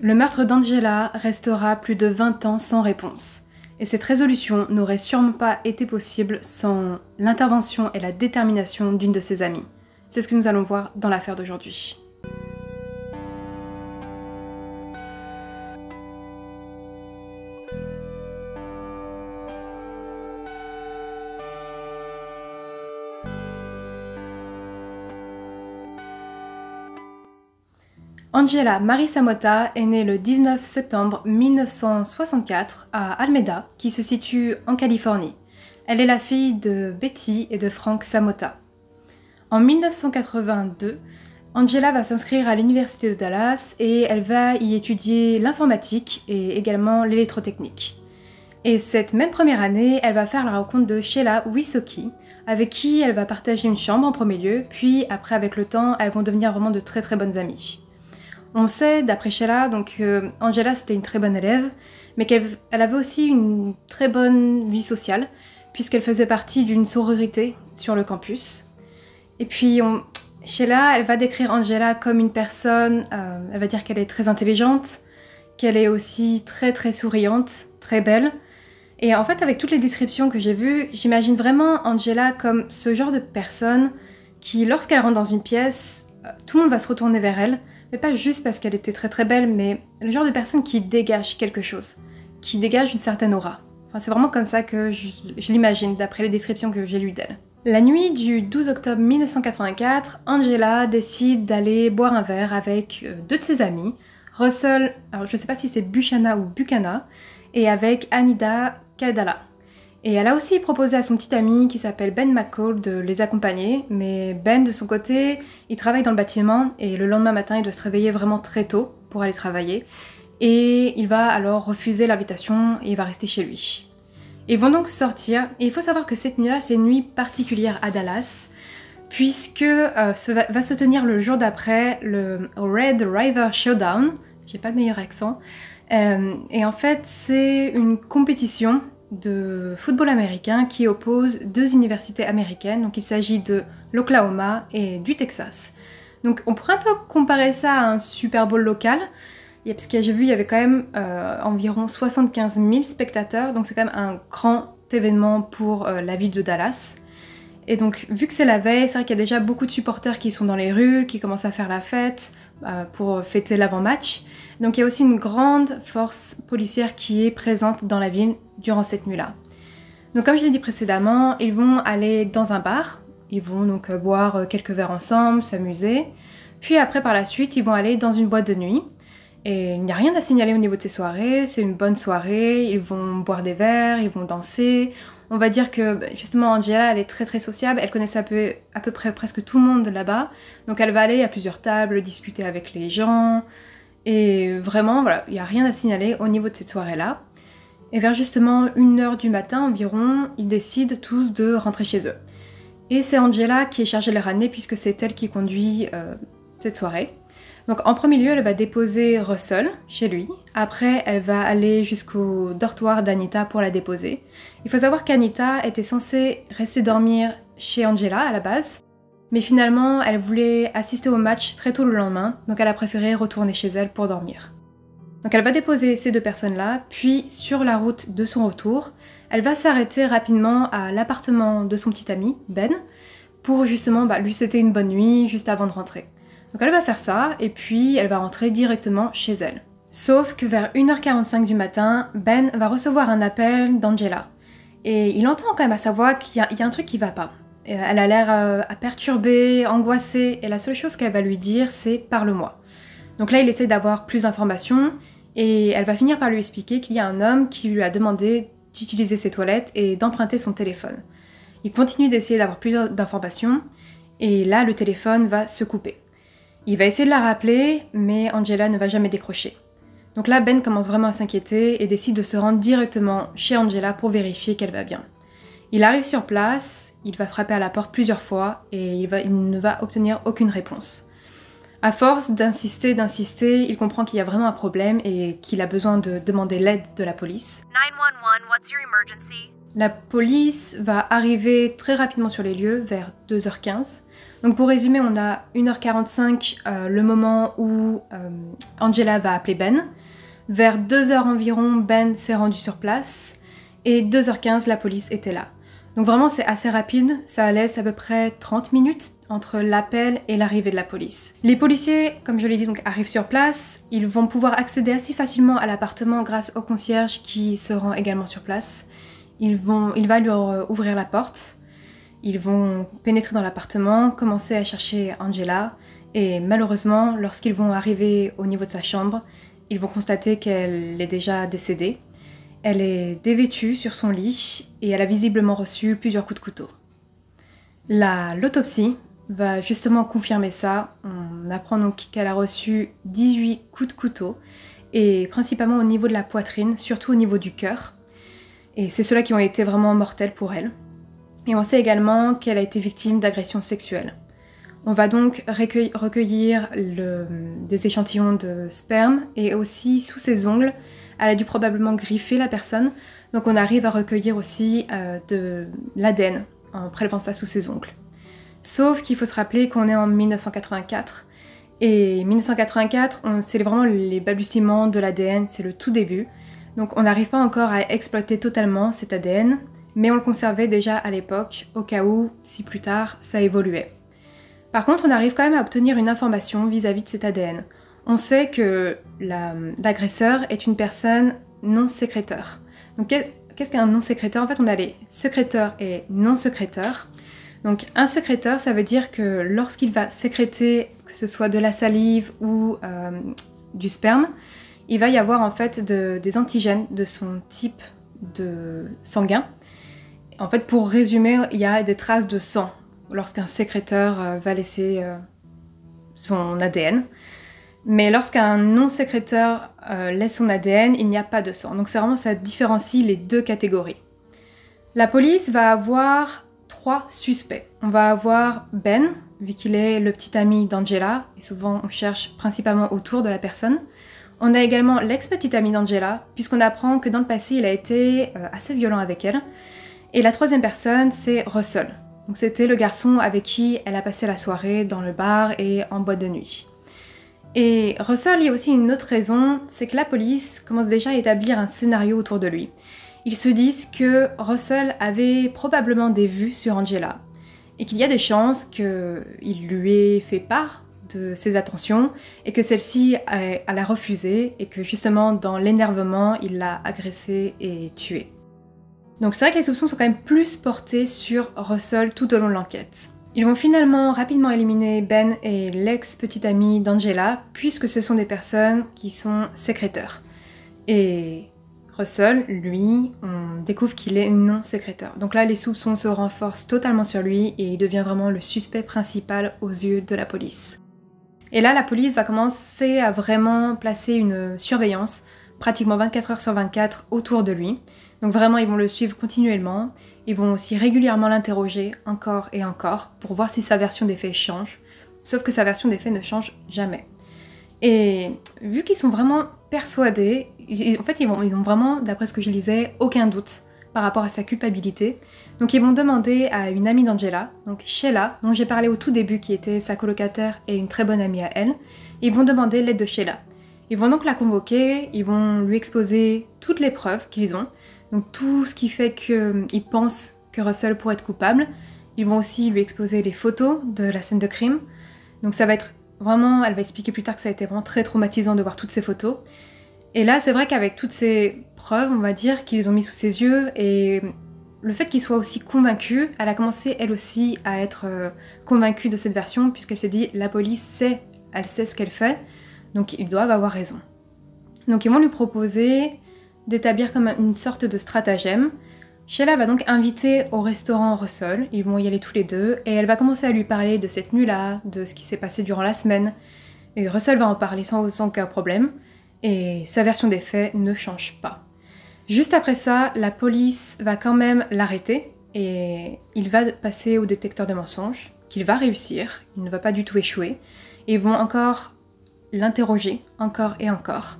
Le meurtre d'Angela restera plus de 20 ans sans réponse. Et cette résolution n'aurait sûrement pas été possible sans l'intervention et la détermination d'une de ses amies. C'est ce que nous allons voir dans l'affaire d'aujourd'hui. Angela Marie Samota est née le 19 septembre 1964 à Alameda, qui se situe en Californie. Elle est la fille de Betty et de Frank Samota. En 1982, Angela va s'inscrire à l'université de Dallas et elle va y étudier l'informatique et également l'électrotechnique. Et cette même première année, elle va faire la rencontre de Sheila Wysocki, avec qui elle va partager une chambre en premier lieu, puis après avec le temps, elles vont devenir vraiment de très bonnes amies. On sait, d'après Sheila, Angela c'était une très bonne élève, mais qu'elle avait aussi une très bonne vie sociale, puisqu'elle faisait partie d'une sororité sur le campus. Et puis, Sheila, elle va décrire Angela comme une personne, elle va dire qu'elle est très intelligente, qu'elle est aussi très souriante, très belle. Et en fait, avec toutes les descriptions que j'ai vues, j'imagine vraiment Angela comme ce genre de personne qui, lorsqu'elle rentre dans une pièce, tout le monde va se retourner vers elle, mais pas juste parce qu'elle était très belle, mais le genre de personne qui dégage quelque chose, qui dégage une certaine aura. Enfin, c'est vraiment comme ça que je l'imagine, d'après les descriptions que j'ai lues d'elle. La nuit du 12 octobre 1984, Angela décide d'aller boire un verre avec deux de ses amis, Russell, alors je sais pas si c'est Buchanan ou Buchanan, et avec Anida Kadala. Et elle a aussi proposé à son petit ami qui s'appelle Ben McCall de les accompagner, mais Ben de son côté, il travaille dans le bâtiment et le lendemain matin il doit se réveiller vraiment très tôt pour aller travailler. Et il va alors refuser l'invitation et il va rester chez lui. Ils vont donc sortir et il faut savoir que cette nuit-là c'est une nuit particulière à Dallas, puisque va se tenir le jour d'après le Red River Showdown, j'ai pas le meilleur accent, et en fait c'est une compétition de football américain qui oppose deux universités américaines, donc il s'agit de l'Oklahoma et du Texas. Donc on pourrait un peu comparer ça à un Super Bowl local, parce que j'ai vu il y avait quand même environ 75 000 spectateurs, donc c'est quand même un grand événement pour la ville de Dallas. Et donc vu que c'est la veille, c'est vrai qu'il y a déjà beaucoup de supporters qui sont dans les rues, qui commencent à faire la fête pour fêter l'avant-match. Donc il y a aussi une grande force policière qui est présente dans la ville durant cette nuit-là. Donc comme je l'ai dit précédemment, ils vont aller dans un bar, ils vont donc boire quelques verres ensemble, s'amuser, puis après par la suite ils vont aller dans une boîte de nuit, et il n'y a rien à signaler au niveau de ces soirées, c'est une bonne soirée, ils vont boire des verres, ils vont danser. On va dire que justement Angela elle est très sociable, elle connaissait à peu près presque tout le monde là-bas, donc elle va aller à plusieurs tables, discuter avec les gens, et vraiment voilà, il n'y a rien à signaler au niveau de cette soirée-là. Et vers justement 1h du matin environ, ils décident tous de rentrer chez eux. Et c'est Angela qui est chargée de les ramener puisque c'est elle qui conduit cette soirée. Donc en premier lieu, elle va déposer Russell chez lui. Après, elle va aller jusqu'au dortoir d'Anita pour la déposer. Il faut savoir qu'Anita était censée rester dormir chez Angela à la base, mais finalement, elle voulait assister au match très tôt le lendemain, donc elle a préféré retourner chez elle pour dormir. Donc elle va déposer ces deux personnes-là, puis sur la route de son retour, elle va s'arrêter rapidement à l'appartement de son petit ami, Ben, pour justement lui souhaiter une bonne nuit juste avant de rentrer. Donc elle va faire ça, et puis elle va rentrer directement chez elle. Sauf que vers 1h45 du matin, Ben va recevoir un appel d'Angela. Et il entend quand même à sa voix qu'il y a un truc qui va pas. Elle a l'air perturbée, angoissée, et la seule chose qu'elle va lui dire, c'est « parle-moi ». Donc là, il essaie d'avoir plus d'informations, et elle va finir par lui expliquer qu'il y a un homme qui lui a demandé d'utiliser ses toilettes et d'emprunter son téléphone. Il continue d'essayer d'avoir plus d'informations, et là, le téléphone va se couper. Il va essayer de la rappeler, mais Angela ne va jamais décrocher. Donc là, Ben commence vraiment à s'inquiéter et décide de se rendre directement chez Angela pour vérifier qu'elle va bien. Il arrive sur place, il va frapper à la porte plusieurs fois et il ne va obtenir aucune réponse. À force d'insister, il comprend qu'il y a vraiment un problème et qu'il a besoin de demander l'aide de la police. 911, what's your emergency? La police va arriver très rapidement sur les lieux, vers 2h15. Donc pour résumer, on a 1h45 le moment où Angela va appeler Ben. Vers 2h environ, Ben s'est rendu sur place. Et 2h15, la police était là. Donc vraiment c'est assez rapide, ça laisse à peu près 30 minutes entre l'appel et l'arrivée de la police. Les policiers, comme je l'ai dit, donc, arrivent sur place, ils vont pouvoir accéder assez facilement à l'appartement grâce au concierge qui se rend également sur place. Il va leur ouvrir la porte, ils vont pénétrer dans l'appartement, commencer à chercher Angela et malheureusement, lorsqu'ils vont arriver au niveau de sa chambre, ils vont constater qu'elle est déjà décédée. Elle est dévêtue sur son lit et elle a visiblement reçu plusieurs coups de couteau. L'autopsie va justement confirmer ça. On apprend donc qu'elle a reçu 18 coups de couteau et principalement au niveau de la poitrine, surtout au niveau du cœur. Et c'est ceux-là qui ont été vraiment mortels pour elle. Et on sait également qu'elle a été victime d'agressions sexuelles. On va donc recueillir des échantillons de sperme et aussi sous ses ongles, elle a dû probablement griffer la personne, donc on arrive à recueillir aussi de l'ADN en prélevant ça sous ses ongles. Sauf qu'il faut se rappeler qu'on est en 1984, et 1984, c'est vraiment les balbutiements de l'ADN, c'est le tout début, donc on n'arrive pas encore à exploiter totalement cet ADN, mais on le conservait déjà à l'époque, au cas où, si plus tard, ça évoluait. Par contre, on arrive quand même à obtenir une information vis-à-vis de cet ADN. On sait que l'agresseur est une personne non sécréteur. Donc qu'est-ce qu'un non sécréteur? En fait, on a les sécréteurs et non sécréteurs. Donc un sécréteur, ça veut dire que lorsqu'il va sécréter, que ce soit de la salive ou du sperme, il va y avoir en fait des antigènes de son type de sanguin. En fait, pour résumer, il y a des traces de sang lorsqu'un sécréteur va laisser son ADN. Mais lorsqu'un non-sécréteur laisse son ADN, il n'y a pas de sang. Donc c'est vraiment, ça différencie les deux catégories. La police va avoir 3 suspects. On va avoir Ben, vu qu'il est le petit ami d'Angela, et souvent on cherche principalement autour de la personne. On a également l'ex-petit ami d'Angela, puisqu'on apprend que dans le passé, il a été assez violent avec elle. Et la 3e personne, c'est Russell. Donc c'était le garçon avec qui elle a passé la soirée dans le bar et en boîte de nuit. Et Russell, il y a aussi une autre raison, c'est que la police commence déjà à établir un scénario autour de lui. Ils se disent que Russell avait probablement des vues sur Angela, et qu'il y a des chances qu'il lui ait fait part de ses attentions, et que celle-ci a refusé, et que justement dans l'énervement, il l'a agressée et tuée. Donc c'est vrai que les soupçons sont quand même plus portés sur Russell tout au long de l'enquête. Ils vont finalement rapidement éliminer Ben et l'ex-petite amie d'Angela, puisque ce sont des personnes qui sont sécréteurs. Et Russell, lui, on découvre qu'il est non sécréteur. Donc là, les soupçons se renforcent totalement sur lui et il devient vraiment le suspect principal aux yeux de la police. Et là, la police va commencer à vraiment placer une surveillance, pratiquement 24 heures sur 24, autour de lui. Donc vraiment, ils vont le suivre continuellement. Ils vont aussi régulièrement l'interroger encore et encore pour voir si sa version des faits change. Sauf que sa version des faits ne change jamais. Et vu qu'ils sont vraiment persuadés, en fait ils ont vraiment, d'après ce que je lisais, aucun doute par rapport à sa culpabilité. Donc ils vont demander à une amie d'Angela, donc Sheila, dont j'ai parlé au tout début, qui était sa colocataire et une très bonne amie à elle, ils vont demander l'aide de Sheila. Ils vont donc la convoquer, ils vont lui exposer toutes les preuves qu'ils ont, donc tout ce qui fait qu'ils pensent que Russell pourrait être coupable. Ils vont aussi lui exposer les photos de la scène de crime. Donc ça va être vraiment, elle va expliquer plus tard que ça a été vraiment très traumatisant de voir toutes ces photos. Et là, c'est vrai qu'avec toutes ces preuves, on va dire, qu'ils ont mis sous ses yeux, et le fait qu'il soit aussi convaincu, elle a commencé elle aussi à être convaincue de cette version, puisqu'elle s'est dit, la police sait, elle sait ce qu'elle fait, donc ils doivent avoir raison. Donc ils vont lui proposer d'établir comme une sorte de stratagème. Sheila va donc inviter au restaurant Russell, ils vont y aller tous les deux, et elle va commencer à lui parler de cette nuit-là, de ce qui s'est passé durant la semaine. Et Russell va en parler sans aucun problème, et sa version des faits ne change pas. Juste après ça, la police va quand même l'arrêter, et il va passer au détecteur de mensonges, qu'il va réussir, il ne va pas du tout échouer, et ils vont encore l'interroger, encore et encore,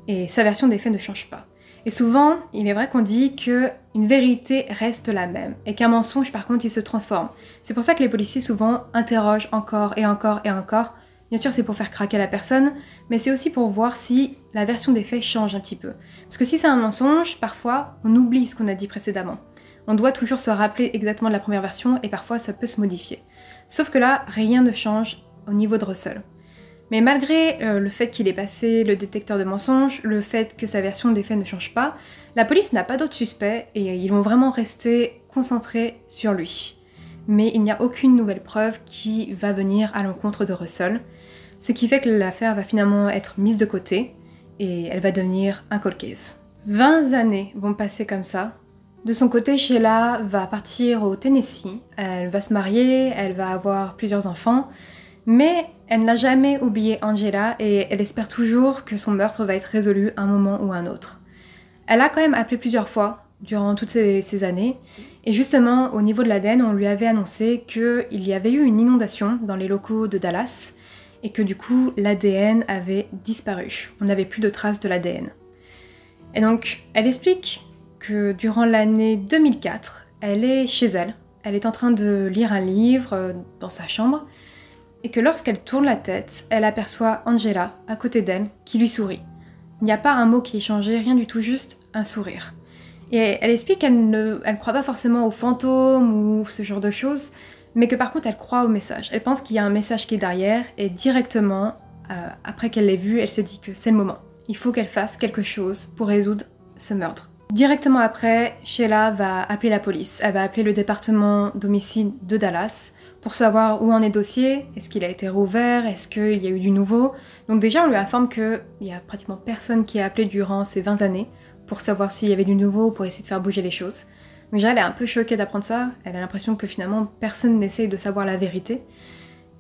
et sa version des faits ne change pas. Et souvent, il est vrai qu'on dit qu'une vérité reste la même et qu'un mensonge, par contre, il se transforme. C'est pour ça que les policiers souvent interrogent encore et encore et encore. Bien sûr, c'est pour faire craquer la personne, mais c'est aussi pour voir si la version des faits change un petit peu. Parce que si c'est un mensonge, parfois, on oublie ce qu'on a dit précédemment. On doit toujours se rappeler exactement de la première version et parfois ça peut se modifier. Sauf que là, rien ne change au niveau de Russell. Mais malgré le fait qu'il ait passé le détecteur de mensonges, le fait que sa version des faits ne change pas, la police n'a pas d'autres suspects et ils vont vraiment rester concentrés sur lui. Mais il n'y a aucune nouvelle preuve qui va venir à l'encontre de Russell, ce qui fait que l'affaire va finalement être mise de côté et elle va devenir un cold case. 20 années vont passer comme ça. De son côté, Sheila va partir au Tennessee, elle va se marier, elle va avoir plusieurs enfants, mais elle n'a jamais oublié Angela et elle espère toujours que son meurtre va être résolu un moment ou un autre. Elle a quand même appelé plusieurs fois durant toutes ces années, et justement au niveau de l'ADN, on lui avait annoncé qu'il y avait eu une inondation dans les locaux de Dallas, et que du coup l'ADN avait disparu. On n'avait plus de traces de l'ADN. Et donc elle explique que durant l'année 2004, elle est chez elle, elle est en train de lire un livre dans sa chambre, et que lorsqu'elle tourne la tête, elle aperçoit Angela à côté d'elle qui lui sourit. Il n'y a pas un mot qui est changé, rien du tout, juste un sourire. Et elle explique qu'elle ne croit pas forcément aux fantômes ou ce genre de choses, mais que par contre elle croit au message. Elle pense qu'il y a un message qui est derrière et directement, après qu'elle l'ait vu, elle se dit que c'est le moment. Il faut qu'elle fasse quelque chose pour résoudre ce meurtre. Directement après, Sheila va appeler la police. Elle va appeler le département d'homicide de Dallas pour savoir où en est le dossier, est-ce qu'il a été rouvert, est-ce qu'il y a eu du nouveau. Donc déjà on lui informe qu'il y a pratiquement personne qui a appelé durant ces 20 années pour savoir s'il y avait du nouveau, pour essayer de faire bouger les choses. Donc déjà elle est un peu choquée d'apprendre ça, elle a l'impression que finalement personne n'essaye de savoir la vérité.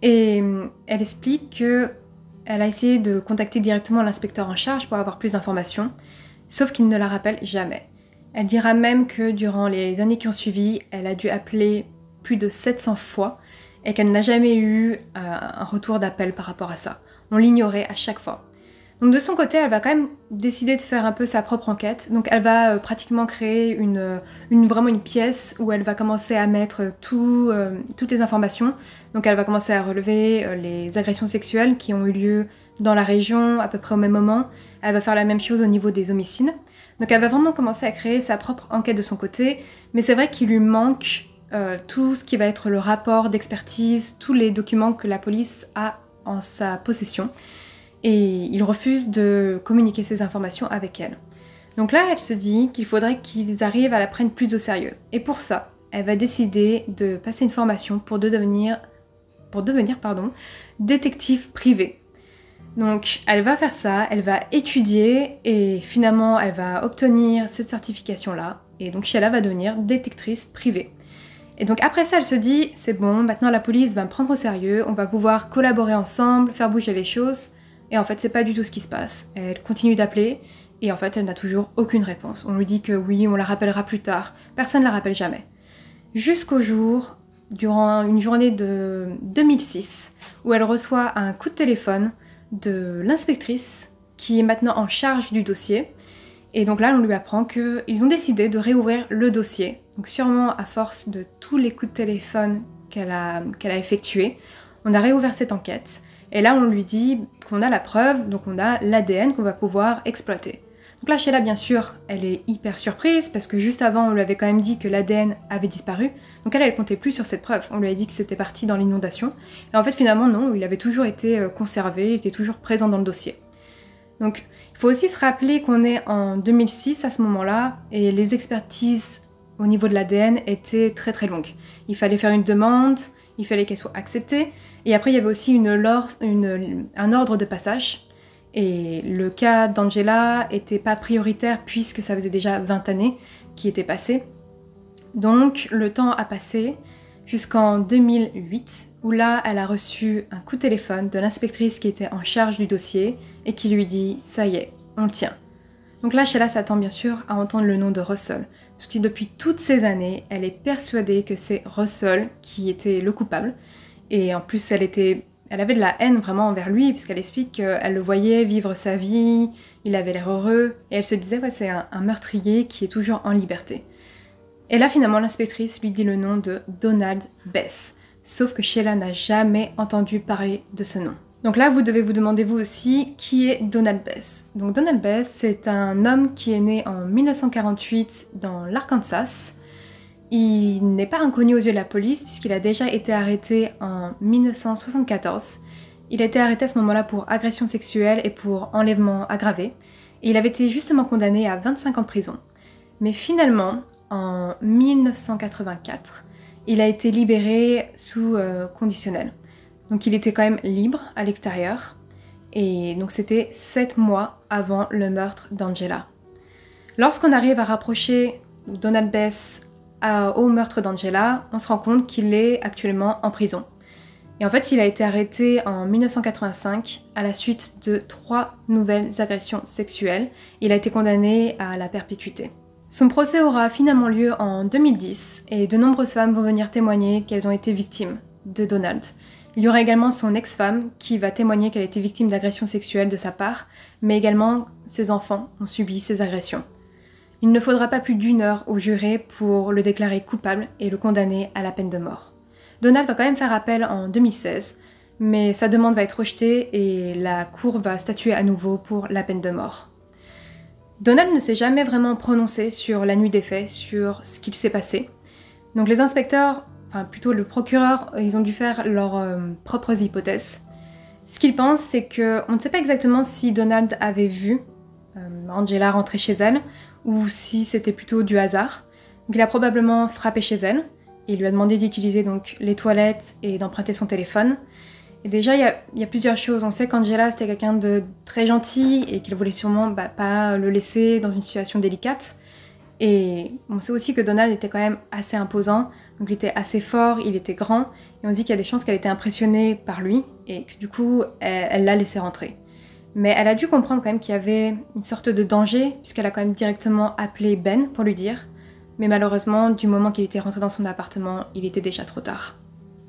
Et elle explique qu'elle a essayé de contacter directement l'inspecteur en charge pour avoir plus d'informations, sauf qu'il ne la rappelle jamais. Elle dira même que durant les années qui ont suivi, elle a dû appeler plus de 700 fois et qu'elle n'a jamais eu un retour d'appel par rapport à ça. On l'ignorait à chaque fois. Donc de son côté, elle va quand même décider de faire un peu sa propre enquête. Donc elle va pratiquement créer vraiment une pièce où elle va commencer à mettre toutes les informations. Donc elle va commencer à relever les agressions sexuelles qui ont eu lieu dans la région à peu près au même moment. Elle va faire la même chose au niveau des homicides. Donc elle va vraiment commencer à créer sa propre enquête de son côté. Mais c'est vrai qu'il lui manque tout ce qui va être le rapport d'expertise, tous les documents que la police a en sa possession. Et il refuse de communiquer ces informations avec elle. Donc là, elle se dit qu'il faudrait qu'ils arrivent à la prendre plus au sérieux. Et pour ça, elle va décider de passer une formation pour devenir détective privée. Donc elle va faire ça, elle va étudier et finalement elle va obtenir cette certification-là. Et donc Sheila va devenir détectrice privée. Et donc après ça, elle se dit, c'est bon, maintenant la police va me prendre au sérieux, on va pouvoir collaborer ensemble, faire bouger les choses. Et en fait, c'est pas du tout ce qui se passe. Elle continue d'appeler, et en fait, elle n'a toujours aucune réponse. On lui dit que oui, on la rappellera plus tard. Personne ne la rappelle jamais. Jusqu'au jour, durant une journée de 2006, où elle reçoit un coup de téléphone de l'inspectrice, qui est maintenant en charge du dossier. Et donc là, on lui apprend qu'ils ont décidé de réouvrir le dossier. Donc sûrement à force de tous les coups de téléphone qu'elle a effectués, on a réouvert cette enquête. Et là, on lui dit qu'on a la preuve, donc on a l'ADN qu'on va pouvoir exploiter. Donc là, Sheila, bien sûr, elle est hyper surprise, parce que juste avant, on lui avait quand même dit que l'ADN avait disparu. Donc elle comptait plus sur cette preuve. On lui a dit que c'était parti dans l'inondation. Et en fait, finalement, non, il avait toujours été conservé, il était toujours présent dans le dossier. Donc, il faut aussi se rappeler qu'on est en 2006 à ce moment-là, et les expertises au niveau de l'ADN étaient très très longues. Il fallait faire une demande, il fallait qu'elle soit acceptée, et après il y avait aussi un ordre de passage. Et le cas d'Angela était pas prioritaire puisque ça faisait déjà 20 années qui étaient passées. Donc le temps a passé jusqu'en 2008, où là elle a reçu un coup de téléphone de l'inspectrice qui était en charge du dossier et qui lui dit « ça y est, on le tient ». Donc là, Sheila s'attend bien sûr à entendre le nom de Russell, parce que depuis toutes ces années, elle est persuadée que c'est Russell qui était le coupable. Et en plus, elle avait de la haine vraiment envers lui, puisqu'elle explique qu'elle le voyait vivre sa vie, il avait l'air heureux, et elle se disait ouais, c'est un meurtrier qui est toujours en liberté. Et là finalement l'inspectrice lui dit le nom de Donald Bess, sauf que Sheila n'a jamais entendu parler de ce nom. Donc là vous devez vous demander vous aussi qui est Donald Bess. Donc Donald Bess c'est un homme qui est né en 1948 dans l'Arkansas. Il n'est pas inconnu aux yeux de la police puisqu'il a déjà été arrêté en 1974. Il a été arrêté à ce moment-là pour agression sexuelle et pour enlèvement aggravé. Et il avait été justement condamné à 25 ans de prison. Mais finalement, en 1984, il a été libéré sous conditionnel. Donc il était quand même libre à l'extérieur. Et donc c'était 7 mois avant le meurtre d'Angela. Lorsqu'on arrive à rapprocher Donald Bess au meurtre d'Angela, on se rend compte qu'il est actuellement en prison. Et en fait, il a été arrêté en 1985 à la suite de 3 nouvelles agressions sexuelles. Il a été condamné à la perpétuité. Son procès aura finalement lieu en 2010 et de nombreuses femmes vont venir témoigner qu'elles ont été victimes de Donald. Il y aura également son ex-femme qui va témoigner qu'elle a été victime d'agressions sexuelles de sa part, mais également ses enfants ont subi ces agressions. Il ne faudra pas plus d'1 heure au juré pour le déclarer coupable et le condamner à la peine de mort. Donald va quand même faire appel en 2016, mais sa demande va être rejetée et la cour va statuer à nouveau pour la peine de mort. Donald ne s'est jamais vraiment prononcé sur la nuit des faits, sur ce qu'il s'est passé. Donc les inspecteurs, enfin plutôt le procureur, ils ont dû faire leurs propres hypothèses. Ce qu'ils pensent, c'est qu'on ne sait pas exactement si Donald avait vu Angela rentrer chez elle, ou si c'était plutôt du hasard. Donc il a probablement frappé chez elle, et il lui a demandé d'utiliser donc les toilettes et d'emprunter son téléphone. Et déjà, il y a plusieurs choses. On sait qu'Angela, c'était quelqu'un de très gentil et qu'il voulait sûrement pas le laisser dans une situation délicate. Et on sait aussi que Donald était quand même assez imposant, donc il était assez fort, il était grand, et on dit qu'il y a des chances qu'elle était impressionnée par lui, et que du coup, elle l'a laissé rentrer. Mais elle a dû comprendre quand même qu'il y avait une sorte de danger, puisqu'elle a quand même directement appelé Ben pour lui dire. Mais malheureusement, du moment qu'il était rentré dans son appartement, il était déjà trop tard.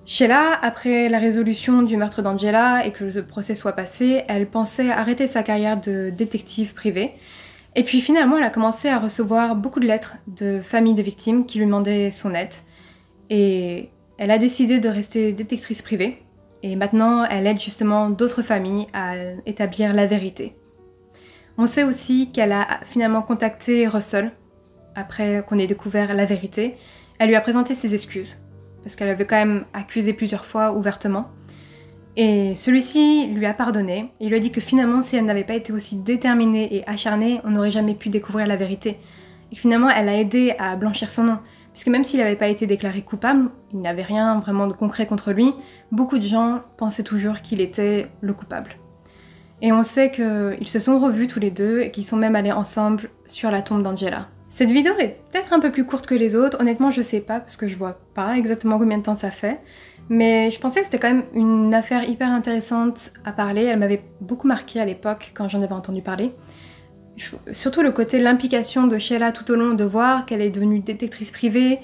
Sheila, après la résolution du meurtre d'Angela et que le procès soit passé, elle pensait arrêter sa carrière de détective privée. Et puis finalement, elle a commencé à recevoir beaucoup de lettres de familles de victimes qui lui demandaient son aide. Et elle a décidé de rester détectrice privée. Et maintenant, elle aide justement d'autres familles à établir la vérité. On sait aussi qu'elle a finalement contacté Russell, après qu'on ait découvert la vérité. Elle lui a présenté ses excuses, parce qu'elle avait quand même accusé plusieurs fois ouvertement. Et celui-ci lui a pardonné, et lui a dit que finalement, si elle n'avait pas été aussi déterminée et acharnée, on n'aurait jamais pu découvrir la vérité. Et que finalement, elle a aidé à blanchir son nom. Puisque même s'il n'avait pas été déclaré coupable, il n'avait rien vraiment de concret contre lui, beaucoup de gens pensaient toujours qu'il était le coupable. Et on sait qu'ils se sont revus tous les deux et qu'ils sont même allés ensemble sur la tombe d'Angela. Cette vidéo est peut-être un peu plus courte que les autres, honnêtement je sais pas parce que je vois pas exactement combien de temps ça fait, mais je pensais que c'était quand même une affaire hyper intéressante à parler, elle m'avait beaucoup marqué à l'époque quand j'en avais entendu parler. Surtout le côté, l'implication de Sheila tout au long, de voir qu'elle est devenue détectrice privée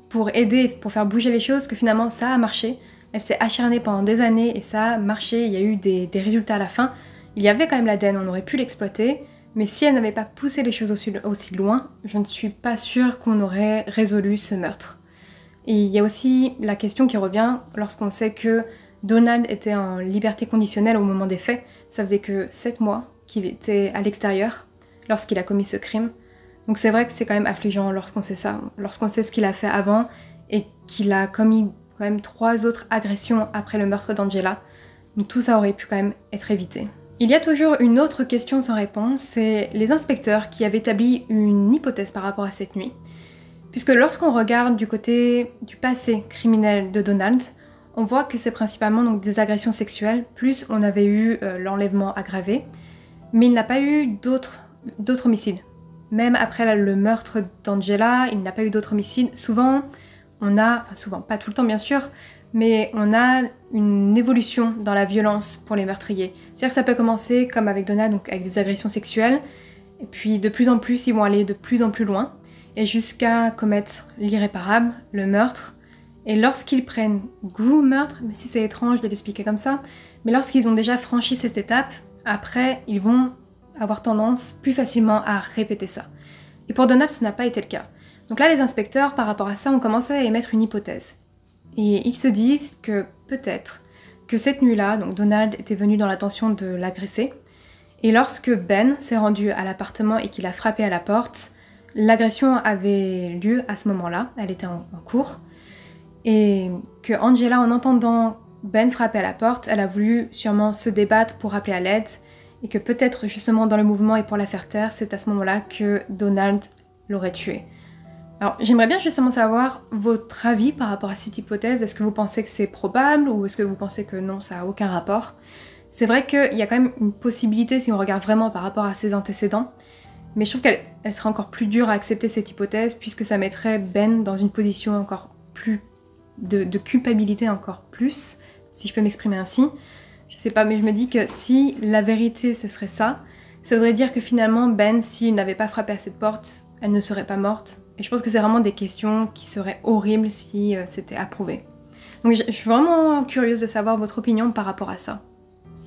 pour aider, pour faire bouger les choses, que finalement ça a marché. Elle s'est acharnée pendant des années et ça a marché, il y a eu des résultats à la fin. Il y avait quand même l'ADN, on aurait pu l'exploiter, mais si elle n'avait pas poussé les choses aussi loin, je ne suis pas sûre qu'on aurait résolu ce meurtre. Et il y a aussi la question qui revient lorsqu'on sait que Donald était en liberté conditionnelle au moment des faits. Ça faisait que 7 mois qu'il était à l'extérieur lorsqu'il a commis ce crime. Donc c'est vrai que c'est quand même affligeant lorsqu'on sait ça, lorsqu'on sait ce qu'il a fait avant et qu'il a commis quand même 3 autres agressions après le meurtre d'Angela. Donc tout ça aurait pu quand même être évité. Il y a toujours une autre question sans réponse, c'est les inspecteurs qui avaient établi une hypothèse par rapport à cette nuit. Puisque lorsqu'on regarde du côté du passé criminel de Donald, on voit que c'est principalement donc des agressions sexuelles, plus on avait eu l'enlèvement aggravé, mais il n'a pas eu d'autres homicides. Même après le meurtre d'Angela, il n'a pas eu d'autres homicides. Souvent, souvent, pas tout le temps bien sûr, mais on a une évolution dans la violence pour les meurtriers. C'est-à-dire que ça peut commencer comme avec Donald, donc avec des agressions sexuelles, et puis de plus en plus, ils vont aller de plus en plus loin, et jusqu'à commettre l'irréparable, le meurtre. Et lorsqu'ils prennent goût au meurtre, mais si c'est étrange de l'expliquer comme ça, mais lorsqu'ils ont déjà franchi cette étape, après, ils vont avoir tendance plus facilement à répéter ça. Et pour Donald, ce n'a pas été le cas. Donc là, les inspecteurs, par rapport à ça, ont commencé à émettre une hypothèse. Et ils se disent que peut-être que cette nuit-là, donc Donald était venu dans l'intention de l'agresser, et lorsque Ben s'est rendu à l'appartement et qu'il a frappé à la porte, l'agression avait lieu à ce moment-là, elle était en cours, et que Angela, en entendant Ben frapper à la porte, elle a voulu sûrement se débattre pour appeler à l'aide, et que peut-être justement dans le mouvement et pour la faire taire, c'est à ce moment-là que Donald l'aurait tué. Alors j'aimerais bien justement savoir votre avis par rapport à cette hypothèse. Est-ce que vous pensez que c'est probable ou est-ce que vous pensez que non, ça n'a aucun rapport? C'est vrai qu'il y a quand même une possibilité si on regarde vraiment par rapport à ses antécédents, mais je trouve qu'elle serait encore plus dure à accepter cette hypothèse puisque ça mettrait Ben dans une position encore plus de culpabilité encore plus, si je peux m'exprimer ainsi. Je sais pas, mais je me dis que si la vérité ce serait ça voudrait dire que finalement Ben, s'il n'avait pas frappé à cette porte, elle ne serait pas morte. Et je pense que c'est vraiment des questions qui seraient horribles si c'était approuvé. Donc je suis vraiment curieuse de savoir votre opinion par rapport à ça.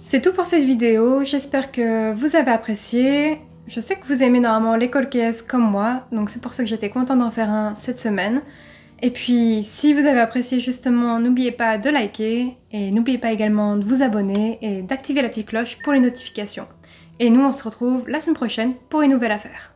C'est tout pour cette vidéo, j'espère que vous avez apprécié. Je sais que vous aimez normalement les cold cases comme moi, donc c'est pour ça que j'étais contente d'en faire un cette semaine. Et puis, si vous avez apprécié justement, n'oubliez pas de liker, et n'oubliez pas également de vous abonner et d'activer la petite cloche pour les notifications. Et nous, on se retrouve la semaine prochaine pour une nouvelle affaire.